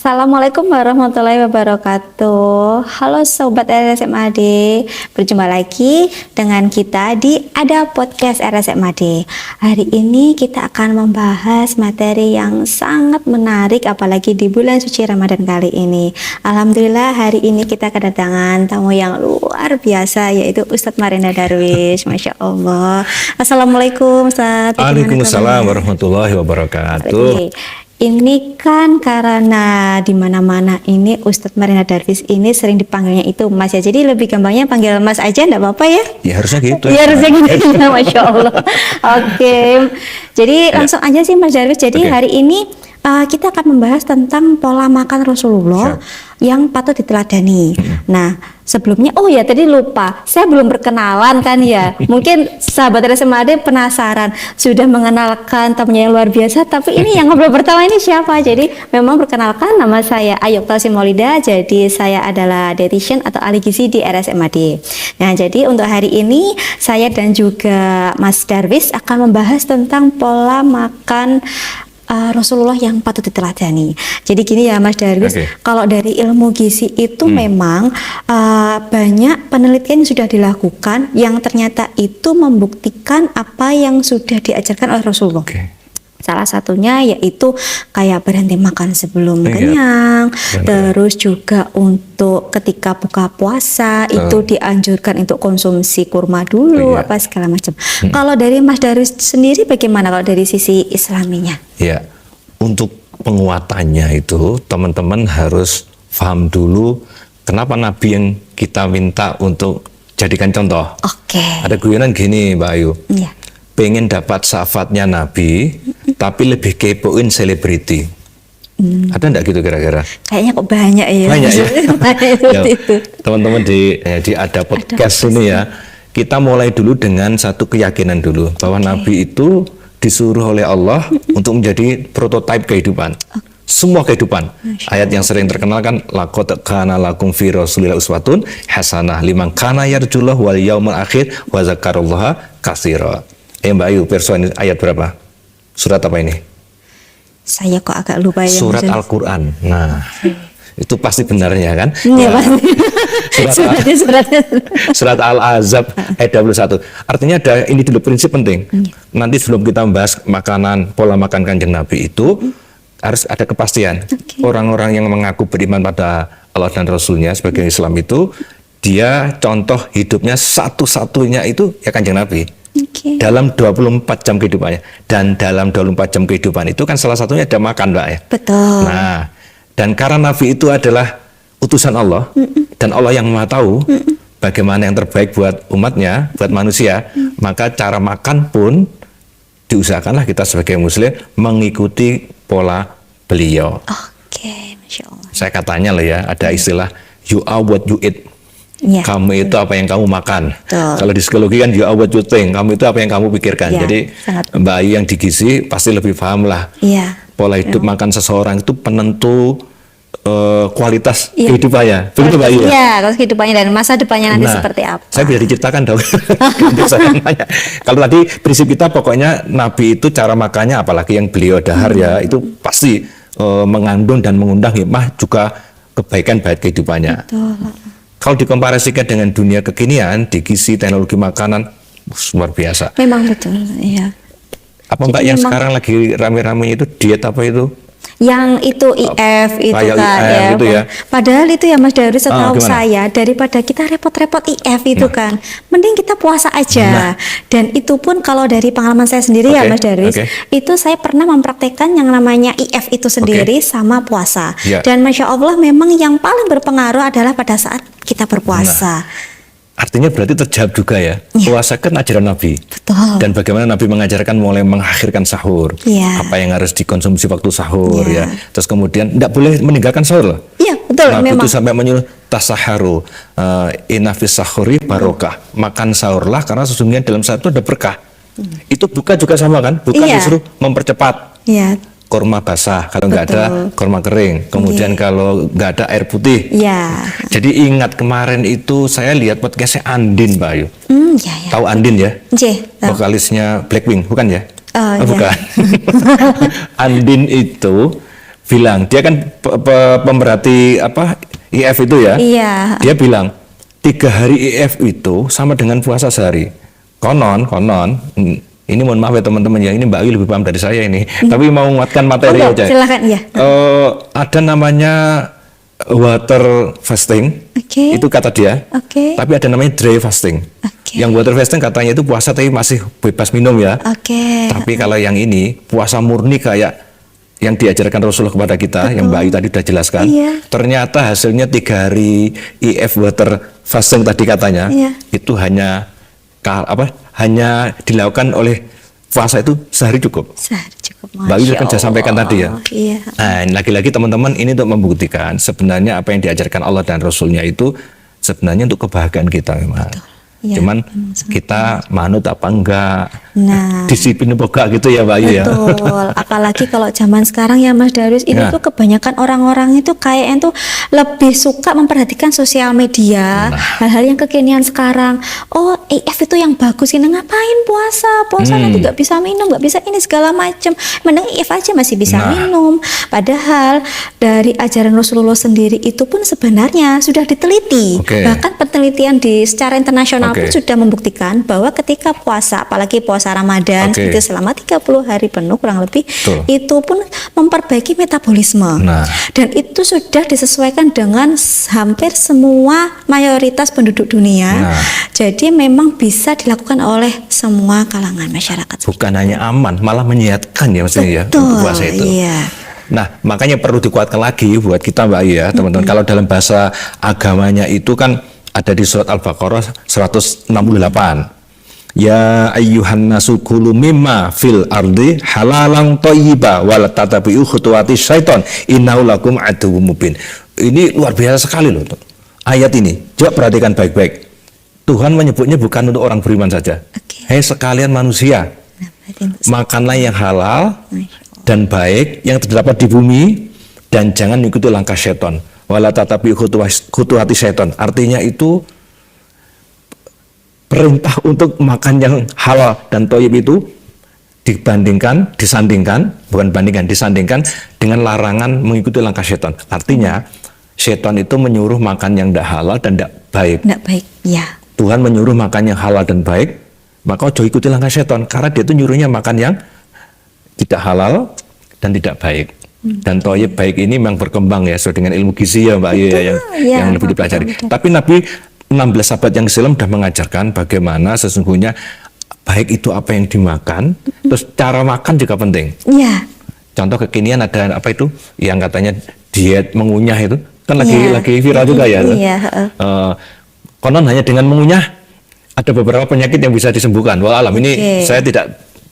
Assalamualaikum warahmatullahi wabarakatuh. Halo Sobat RSMAD, berjumpa lagi dengan kita di Ada Podcast RSMAD. Hari ini kita akan membahas materi yang sangat menarik, apalagi di bulan suci Ramadan kali ini. Alhamdulillah hari ini kita kedatangan tamu yang luar biasa, yaitu Ustadz Marinda Darwish. Masya Allah. Assalamualaikum Ustadz. Waalaikumsalam warahmatullahi wabarakatuh. Ini kan karena di mana-mana ini Ustadz Marinda Darwish ini sering dipanggilnya itu Mas ya. Jadi lebih gampangnya panggil Mas aja, enggak apa-apa ya? Ya harusnya gitu. Ya harusnya gitu. Masya Allah. Oke. Jadi langsung aja sih Mas Darwish. Jadi hari ini kita akan membahas tentang pola makan Rasulullah yang patut diteladani. Nah, sebelumnya tadi lupa, saya belum perkenalan kan ya. Mungkin sahabat RSMAD penasaran, sudah mengenalkan tamunya yang luar biasa, tapi ini yang ngobrol pertama ini siapa? Jadi memang perkenalkan, nama saya Ayuk Tausin Maulida. Jadi saya adalah dietitian atau ahli gizi di RSMAD. Nah, jadi untuk hari ini saya dan juga Mas Darwish akan membahas tentang pola makan Rasulullah yang patut diteladani. Jadi gini ya Mas Darwish, kalau dari ilmu gizi itu memang banyak penelitian yang sudah dilakukan yang ternyata itu membuktikan apa yang sudah diajarkan oleh Rasulullah. Salah satunya yaitu kayak berhenti makan sebelum kenyang, terus juga untuk ketika buka puasa itu dianjurkan untuk konsumsi kurma dulu, apa segala macam. Kalau dari Mas Darwish sendiri bagaimana kalau dari sisi Islaminya? Ya, untuk penguatannya itu teman-teman harus paham dulu kenapa Nabi yang kita minta untuk jadikan contoh. Ada guyonan gini Mbak Ayu. Pengen dapat syafaatnya Nabi, tapi lebih kepoin selebriti. Ada enggak gitu kira-kira? Kayaknya kok banyak ya. Banyak ya. Teman-teman di Ada Podcast ini ya, kita mulai dulu dengan satu keyakinan dulu bahwa Nabi itu disuruh oleh Allah untuk menjadi prototipe kehidupan. Semua kehidupan. Ayat yang sering terkenal kan, laqad kana lakum fi Rasulillah uswatun hasanah liman kana yarjullah wal yaumal akhir wa dzakarallaha katsira. Mbak Ayu, persoalan ayat berapa? Surat apa ini? Saya kok agak lupa ya. Surat Al-Quran. Nah, itu pasti benarnya kan? Iya, Surat Al-Ahzab ayat 21. Artinya ada ini dulu prinsip penting. Nanti sebelum kita membahas makanan, pola makan Kanjeng Nabi itu harus ada kepastian. Orang-orang yang mengaku beriman pada Allah dan Rasulnya sebagai Islam itu, dia contoh hidupnya satu-satunya itu ya Kanjeng Nabi. Dalam 24 jam kehidupannya. Dan dalam 24 jam kehidupan itu kan salah satunya ada makan Mbak ya. Betul. Nah, dan karena Nabi itu adalah utusan Allah dan Allah yang Maha tahu bagaimana yang terbaik buat umatnya, buat manusia, maka cara makan pun diusahakanlah kita sebagai muslim mengikuti pola beliau. Masya Allah. Saya katanya lah ya, ada istilah you are what you eat. Kamu itu apa yang kamu makan. Kalau di psikologi kan you are what you think. Kamu itu apa yang kamu pikirkan. Jadi Mbak Ayu yang di gizi pasti lebih paham lah. Pola hidup makan seseorang itu penentu kualitas kehidupannya. Begitu Mbak Ayu? Iya, kualitas kehidupannya dan masa depannya nanti seperti apa. Saya bisa diceritakan dong. Kalau tadi prinsip kita pokoknya Nabi itu cara makannya, apalagi yang beliau dahar ya, itu pasti mengandung dan mengundang hikmah juga kebaikan baik kehidupannya. Kalau dikomparasikan dengan dunia kekinian, di gizi teknologi makanan, luar biasa. Memang betul, iya. Apa Mbak yang sekarang lagi rame-rame itu diet apa itu? Yang itu IF itu kan IF, gitu ya. Padahal itu ya Mas Darwish, setahu saya daripada kita repot-repot IF itu kan, mending kita puasa aja. Dan itu pun kalau dari pengalaman saya sendiri ya Mas Darwish, itu saya pernah mempraktekkan yang namanya IF itu sendiri sama puasa. Dan Masya Allah memang yang paling berpengaruh adalah pada saat kita berpuasa. Artinya berarti terjawab juga ya. Puasa kan ajaran Nabi. Dan bagaimana Nabi mengajarkan mulai mengakhirkan sahur. Apa yang harus dikonsumsi waktu sahur ya. Terus kemudian tidak boleh meninggalkan sahur loh. Betul. Nabi itu sampai menyuruh tasaharu, inna fis sahuri barokah. Makan sahurlah karena sesungguhnya dalam sahur itu ada berkah. Itu buka juga sama kan? Buka disuruh mempercepat. Kurma basah, kalau nggak ada kurma kering. Kemudian kalau nggak ada air putih. Jadi ingat kemarin itu saya lihat podcastnya Andin Mbak Ayu. Tahu Andin ya? Vokalisnya Blackpink, bukan ya? Bukan. Andin itu bilang, dia kan pemerhati apa IF itu ya. Iya. Dia bilang 3 hari IF itu sama dengan puasa sehari. Konon, ini mohon maaf ya teman-teman ya, ini Mbak Ayu lebih paham dari saya ini. Tapi mau menguatkan materi aja. Silakan ya. Ada namanya water fasting. Oke. Itu kata dia. Oke. Tapi ada namanya dry fasting. Oke. Yang water fasting katanya itu puasa tapi masih bebas minum ya. Oke. Tapi kalau yang ini puasa murni kayak yang diajarkan Rasulullah kepada kita, yang Mbak Ayu tadi sudah jelaskan. Iya. Ternyata hasilnya 3 hari IF water fasting tadi katanya, Iya. itu hanya dilakukan oleh puasa itu sehari cukup. Sehari cukup. Mbak Ayu kan saya sampaikan tadi ya. Iya. Nah, lagi-lagi teman-teman ini untuk membuktikan sebenarnya apa yang diajarkan Allah dan Rasulnya itu sebenarnya untuk kebahagiaan kita memang. Ya, Cuman kita manut apa enggak, nah, disiplin apa enggak gitu ya Mbak Ayu ya. betul. Apalagi kalau zaman sekarang ya Mas Darwis, itu tuh kebanyakan orang-orang itu kayaknya tuh lebih suka memperhatikan sosial media, hal-hal yang kekinian sekarang. Oh, IF itu yang bagus, ini ngapain puasa nanti nggak bisa minum, nggak bisa ini segala macam. Mending IF aja masih bisa minum. Padahal dari ajaran Rasulullah sendiri itu pun sebenarnya sudah diteliti. Bahkan penelitian secara internasional pun sudah membuktikan bahwa ketika puasa, apalagi puasa Ramadan itu selama 30 hari penuh kurang lebih, itu pun memperbaiki metabolisme. Dan itu sudah disesuaikan dengan hampir semua mayoritas penduduk dunia. Jadi memang bisa dilakukan oleh semua kalangan masyarakat. Bukan hanya aman, malah menyehatkan ya maksudnya ya untuk puasa itu. Iya. Nah, makanya perlu dikuatkan lagi buat kita Mbak Ayu ya, teman-teman. Kalau dalam bahasa agamanya itu kan ada di surat Al-Baqarah 168. Ya ayyuhan nasu kulu mimma fil ardi halalang thayyiba wala tatabi'u khutuwati syaiton innahu lakum aduwwum mubin. Ini luar biasa sekali loh. Ayat ini, coba perhatikan baik-baik. Tuhan menyebutnya bukan untuk orang beriman saja. Hei sekalian manusia, makanlah yang halal dan baik yang terdapat di bumi dan jangan mengikuti langkah syaitan. Wala tatabi khutuwati syaitan. Artinya itu perintah untuk makan yang halal dan thayyib itu disandingkan dengan larangan mengikuti langkah syaitan. Artinya syaitan itu menyuruh makan yang tidak halal dan tidak baik. Tidak baik, ya. Tuhan menyuruh makan yang halal dan baik, maka jangan ikuti langkah syaitan karena dia itu nyuruhnya makan yang tidak halal dan tidak baik. Dan thayyib baik ini memang berkembang ya sesuai dengan ilmu gizi ya Mbak Ayu ya, yang lebih dipelajari. Tapi Nabi 16 abad yang silam sudah mengajarkan bagaimana sesungguhnya baik itu apa yang dimakan, terus cara makan juga penting. Iya. Contoh kekinian ada apa itu yang katanya diet mengunyah itu kan lagi viral juga ya. Iya. Konon hanya dengan mengunyah ada beberapa penyakit yang bisa disembuhkan. Wah alam ini saya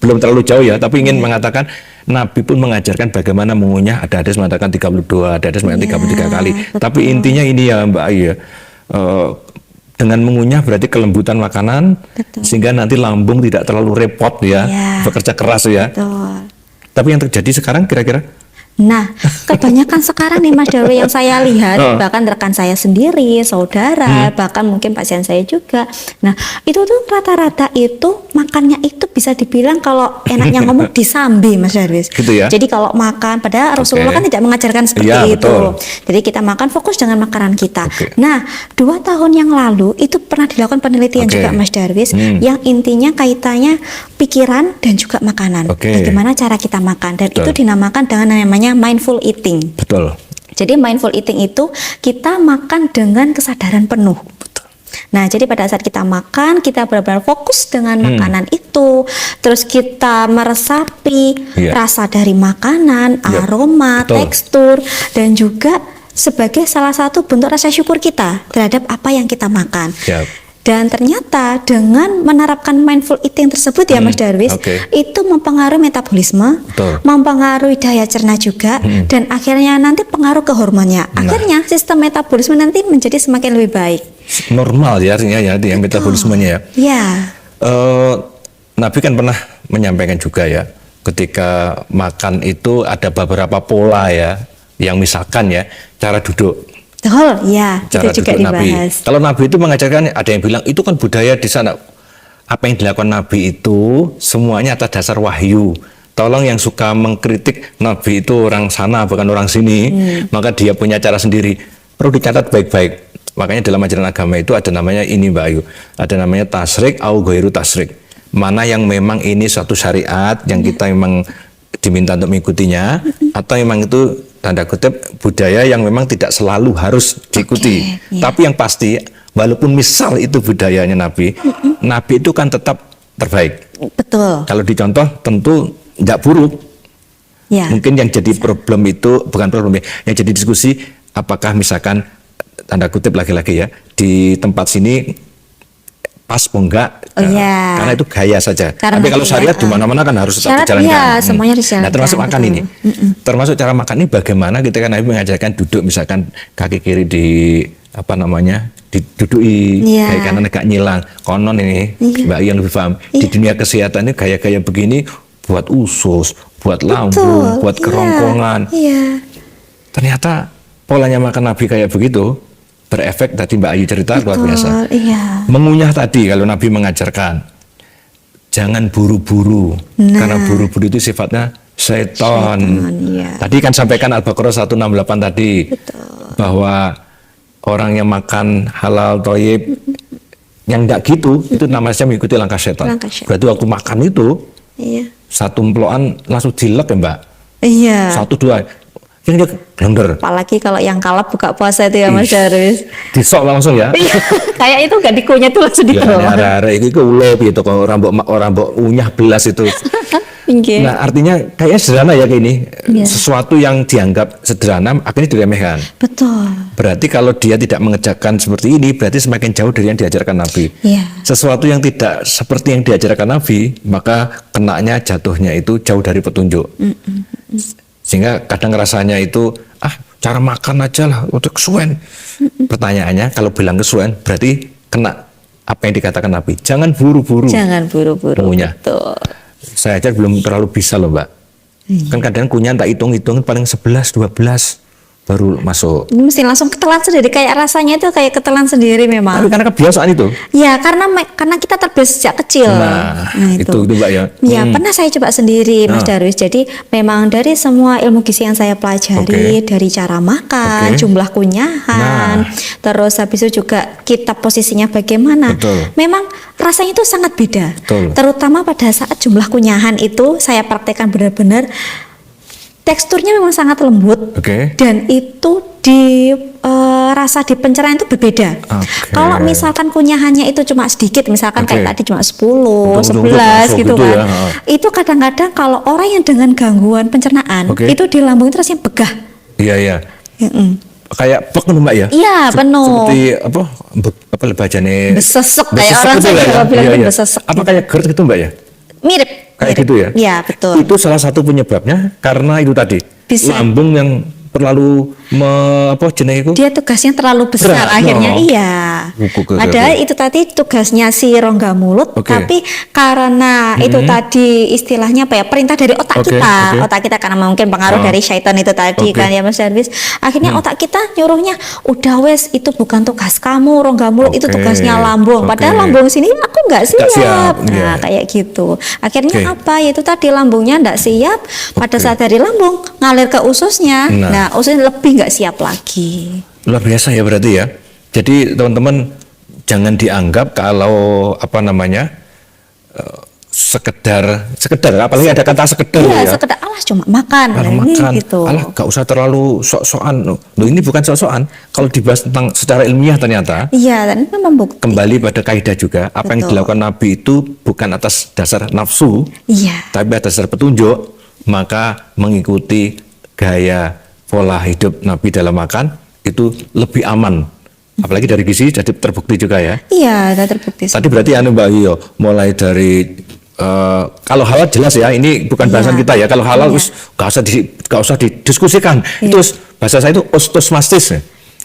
belum terlalu jauh ya, tapi ingin mengatakan Nabi pun mengajarkan bagaimana mengunyah. Ada hadis mengatakan 32, ada hadis mengatakan 33 kali. Betul. Tapi intinya ini ya Mbak Ayu ya, dengan mengunyah berarti kelembutan makanan, sehingga nanti lambung tidak terlalu repot ya, bekerja keras ya. Betul. Tapi yang terjadi sekarang kira-kira? Nah, kebanyakan sekarang nih Mas Darwi yang saya lihat, bahkan rekan saya sendiri, saudara, bahkan mungkin pasien saya juga. Nah, itu tuh rata-rata itu makannya itu bisa dibilang kalau enaknya ngomong disambi Mas Darwi. Gitu ya? Jadi kalau makan, padahal Rasulullah kan tidak mengajarkan seperti itu. Betul. Jadi kita makan fokus dengan makanan kita. Nah, 2 tahun yang lalu itu pernah dilakukan penelitian juga Mas Darwis, yang intinya kaitannya pikiran dan juga makanan. Bagaimana cara kita makan, dan itu dinamakan dengan namanya mindful eating. Betul. Jadi mindful eating itu kita makan dengan kesadaran penuh. Nah, jadi pada saat kita makan, kita benar-benar fokus dengan makanan itu, terus kita meresapi rasa dari makanan, aroma, tekstur, dan juga sebagai salah satu bentuk rasa syukur kita terhadap apa yang kita makan. Dan ternyata dengan menerapkan mindful eating tersebut ya Mas Darwis, itu mempengaruhi metabolisme, mempengaruhi daya cerna juga, dan akhirnya nanti pengaruh ke hormonnya. Akhirnya sistem metabolisme nanti menjadi semakin lebih baik. Normal ya artinya ya, yang metabolismenya ya. Nabi kan pernah menyampaikan juga ya, ketika makan itu ada beberapa pola ya, yang misalkan ya cara duduk. Betul, ya, cara itu juga dibahas. Nabi. Kalau Nabi itu mengajarkan, ada yang bilang itu kan budaya di sana. Apa yang dilakukan Nabi itu semuanya atas dasar wahyu. Tolong yang suka mengkritik Nabi itu orang sana bukan orang sini, maka dia punya cara sendiri. Perlu dicatat baik-baik. Makanya dalam ajaran agama itu ada namanya ini Mbak Ayu, ada namanya tasrik au ghairu tasrik. Mana yang memang ini suatu syariat yang kita memang diminta untuk mengikutinya, atau memang itu tanda kutip budaya yang memang tidak selalu harus diikuti. Tapi yang pasti, walaupun misal itu budayanya Nabi, Nabi itu kan tetap terbaik. Betul. Kalau dicontoh tentu tidak buruk. Ya. Mungkin yang jadi problem itu bukan problem ya, yang jadi diskusi apakah misalkan tanda kutip lagi-lagi ya di tempat sini pas enggak, karena itu gaya saja. Tapi kalau syariat di mana-mana kan harus tetap dijalankan. Iya, semuanya dijalankan. Nah, termasuk makan ini. Termasuk cara makan ini bagaimana kita kan Nabi mengajarkan duduk misalkan kaki kiri di apa namanya? Didudui, kayak kanan agak nyilang. Konon ini Mbak yang lebih paham. Di dunia kesehatan ini gaya-gaya begini buat usus, buat lambung, buat kerongkongan. Ternyata polanya makan Nabi kayak begitu berefek. Tadi Mbak Ayu cerita luar biasa. Mengunyah tadi kalau Nabi mengajarkan jangan buru-buru, karena buru-buru itu sifatnya setan. Tadi kan sampaikan Al-Baqarah 168 tadi. Bahwa orang yang makan halal thayyib yang enggak gitu itu namanya mengikuti langkah setan. Berarti waktu makan itu satu emplokan langsung dilek ya Mbak. Satu dua ini dia blender. Apalagi kalau yang kalap buka puasa itu ya Mas Darwis. Disok langsung ya. Kayak itu gak dikunyah tuh langsung dikeluar. Arek-arek itu ulo gitu kalau orang mbok unyah belas itu. Nah, artinya kayaknya sederhana ya kayak ini. Sesuatu yang dianggap sederhana akhirnya diremehkan. Betul. Berarti kalau dia tidak mengerjakan seperti ini berarti semakin jauh dari yang diajarkan Nabi. Sesuatu yang tidak seperti yang diajarkan Nabi, maka kenanya jatuhnya itu jauh dari petunjuk. Sehingga kadang rasanya itu cara makan aja lah untuk kesuwen. Pertanyaannya kalau bilang kesuwen berarti kena apa yang dikatakan Nabi. Jangan buru-buru. Jangan buru-buru. Betul. Saya aja belum terlalu bisa loh Mbak. Kan kadang kunyah tak hitung-hitung paling 11-12 baru masuk. Mesti langsung ketelan sendiri, kayak rasanya itu kayak ketelan sendiri memang. Tapi karena kebiasaan itu. Ya karena kita terbiasa sejak kecil. Nah itu Mbak ya. Ya pernah saya coba sendiri Mas Darwis. Jadi memang dari semua ilmu gizi yang saya pelajari, dari cara makan, jumlah kunyahan, terus habis itu juga kita posisinya bagaimana. Memang rasanya itu sangat beda. Terutama pada saat jumlah kunyahan itu saya praktekkan benar-benar. Teksturnya memang sangat lembut dan itu rasa di pencerahan itu berbeda. Kalau misalkan kunyahannya itu cuma sedikit, misalkan kayak tadi cuma 10, 11 gitu kan. Itu kadang-kadang kalau orang yang dengan gangguan pencernaan itu di lambung itu rasanya begah. Iya. Kayak pek Mbak ya? Iya, penuh. Seperti apa bacanya? Besesek kayak orang saya bilang besesek. Apa kayak GERD gitu Mbak ya? Mirip. Kayak gitu ya? Iya, betul. Itu salah satu penyebabnya karena itu tadi. Lambung yang terlalu jenis itu? Dia tugasnya terlalu besar akhirnya. Padahal itu tadi tugasnya si rongga mulut, tapi karena itu tadi istilahnya apa ya, perintah dari otak kita. Otak kita karena mungkin pengaruh dari syaitan itu tadi kan ya Mas Darwis. Akhirnya otak kita nyuruhnya, udah wes itu bukan tugas kamu, rongga mulut itu tugasnya lambung. Padahal lambung sini aku nggak siap. Nah kayak gitu. Akhirnya apa? Yaitu tadi lambungnya nggak siap. Pada saat dari lambung ngalir ke ususnya. Nah ususnya lebih nggak siap lagi. Luar biasa ya berarti ya. Jadi teman-teman jangan dianggap kalau sekedar apalagi ada kata sekedar ya. Sekedar cuma makan gitu. Gak usah terlalu sok-sokan. Loh, ini bukan sok-sokan. Kalau dibahas tentang secara ilmiah ternyata. Dan memang bukti. Kembali pada kaidah juga, apa yang dilakukan Nabi itu bukan atas dasar nafsu, tapi atas dasar petunjuk, maka mengikuti gaya pola hidup Nabi dalam makan itu lebih aman. Apalagi dari gizi jadi terbukti juga ya. Sudah terbukti. Tadi berarti Mbak Ayu mulai dari kalau halal jelas ya, ini bukan bahasan kita ya. Kalau halal gak usah didiskusikan. Itu bahasa saya itu otomatis.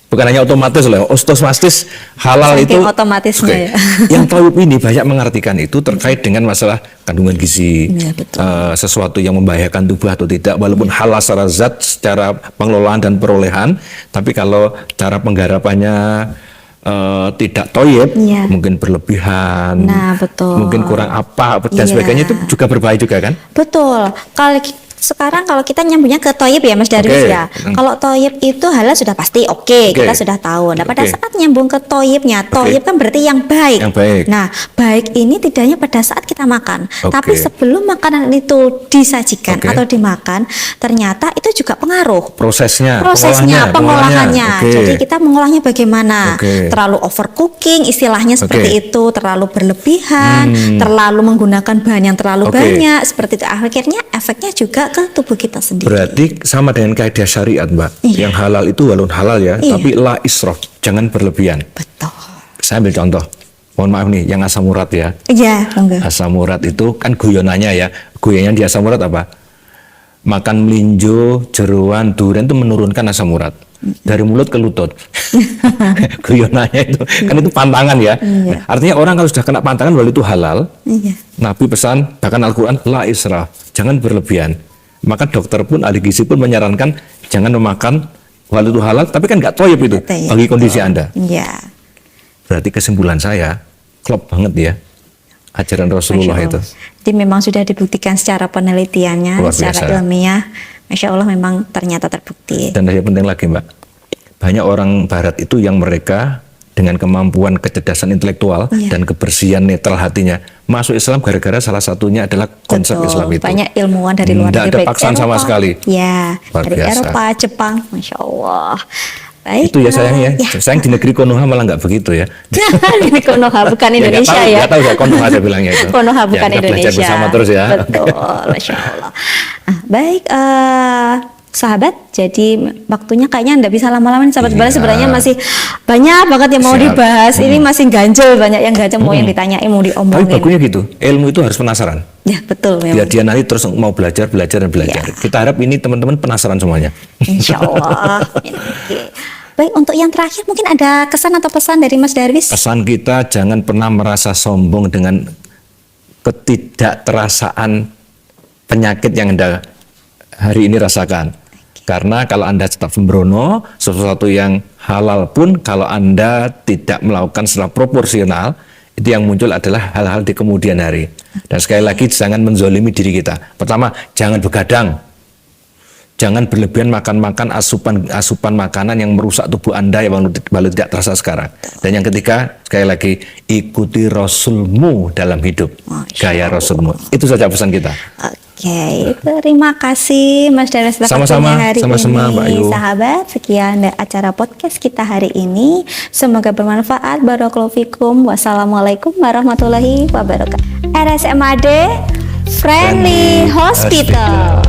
Bukan hanya otomatis loh, otomatis halal itu otomatisnya. Yang tahu ini banyak mengartikan itu terkait dengan masalah kandungan gizi, sesuatu yang membahayakan tubuh atau tidak, walaupun halal secara zat, secara pengelolaan dan perolehan, tapi kalau cara penggarapannya, tidak toyib, Iya. mungkin berlebihan, Nah, betul. mungkin kurang apa dan Iya. sebagainya, itu juga berbahaya juga kan? Betul. Sekarang kalau kita nyambungnya ke toyib ya Mas Darwis Oke. ya. Kalau toyib itu halal sudah pasti oke, kita sudah tahu. Nah pada Oke. saat nyambung ke toyibnya, toyib kan berarti yang baik. Yang baik. Nah baik ini tidak hanya pada saat kita makan, Oke. tapi sebelum makanan itu disajikan Oke. atau dimakan, ternyata itu juga pengaruh. Prosesnya, Pengolahannya. Oke. Jadi kita mengolahnya bagaimana? Oke. Terlalu overcooking, istilahnya seperti Oke. itu, terlalu berlebihan, terlalu menggunakan bahan yang terlalu Oke. banyak, seperti itu. Akhirnya efeknya juga ke tubuh kita sendiri. Berarti sama dengan kaidah syariat, Mbak. Iya. Yang halal itu walaupun halal ya, Iya. tapi la israf, jangan berlebihan. Betul. Saya ambil contoh. Mohon maaf nih, yang asam urat ya. Iya, monggo. Asam urat itu kan guyonannya ya. Guyonannya di asam urat apa? Makan melinjo, jeruan, durian itu menurunkan asam urat dari mulut ke lutut. Guyonannya itu kan itu pantangan ya. Iya. Artinya orang kalau sudah kena pantangan walau itu halal, Iya. Nabi pesan bahkan Al-Quran la israf, jangan berlebihan. Maka dokter pun, ahli gizi pun menyarankan jangan memakan walau itu halal, tapi kan nggak toyib itu Betul. bagi kondisi Anda. Iya. Berarti kesimpulan saya klop banget ya ajaran Rasulullah Masya itu. Allah. Jadi memang sudah dibuktikan secara penelitiannya, Luar secara biasa. ilmiah. Masya Allah memang ternyata terbukti. Dan yang penting lagi Mbak, banyak orang Barat itu yang mereka dengan kemampuan kecerdasan intelektual Iya. dan kebersihan netral hatinya masuk Islam gara-gara salah satunya adalah konsep Betul. Islam itu. Banyak ilmuwan dari luar Nggak negeri. ada baik paksaan sama Eropa. sekali. Ya, Luar dari biasa. Eropa, Jepang, Masya Allah. Baik. Itu ya sayang ya. Ya. Sayang di negeri Konoha malah nggak begitu ya. Ini Konoha bukan Indonesia ya. Nggak tahu ya Konoha saya bilangnya itu. Konoha Ya, bukan kita Indonesia. belajar bersama terus ya. Betul, Masya Allah. Nah, baik, sahabat. Jadi waktunya kayaknya nggak bisa lama-lama nih sahabat. Iya. Sebenarnya masih banyak banget yang mau Siap. dibahas. Ini masih ganjel, banyak yang ganjel mau yang ditanyain, mau Tapi diomongin. bagusnya gitu. Ilmu itu harus penasaran. Ya betul memang. Biar dia nanti terus mau belajar dan belajar. Ya. Kita harap ini teman-teman penasaran semuanya. Insya Allah. Oke. Baik, untuk yang terakhir mungkin ada kesan atau pesan dari Mas Darwis? Pesan kita jangan pernah merasa sombong dengan ketidakterasaan penyakit yang Anda hari ini rasakan. Karena kalau Anda tetap sembrono, sesuatu yang halal pun kalau Anda tidak melakukan secara proporsional, itu yang muncul adalah hal-hal di kemudian hari. Dan sekali lagi jangan menzolimi diri kita. Pertama, jangan begadang. Jangan berlebihan makan asupan makanan yang merusak tubuh Anda yang baru tidak terasa sekarang. Dan yang ketiga, sekali lagi, ikuti Rasulmu dalam hidup. Gaya Rasulmu. Itu saja pesan kita. Oke, terima kasih Mas Darwis atas Sama-sama, waktunya hari sama-sama, Mbak ini. Ayu. Sahabat, sekian acara podcast kita hari ini. Semoga bermanfaat. Barakallahu fikum. Wassalamualaikum warahmatullahi wabarakatuh. RSMAD Friendly Hospital.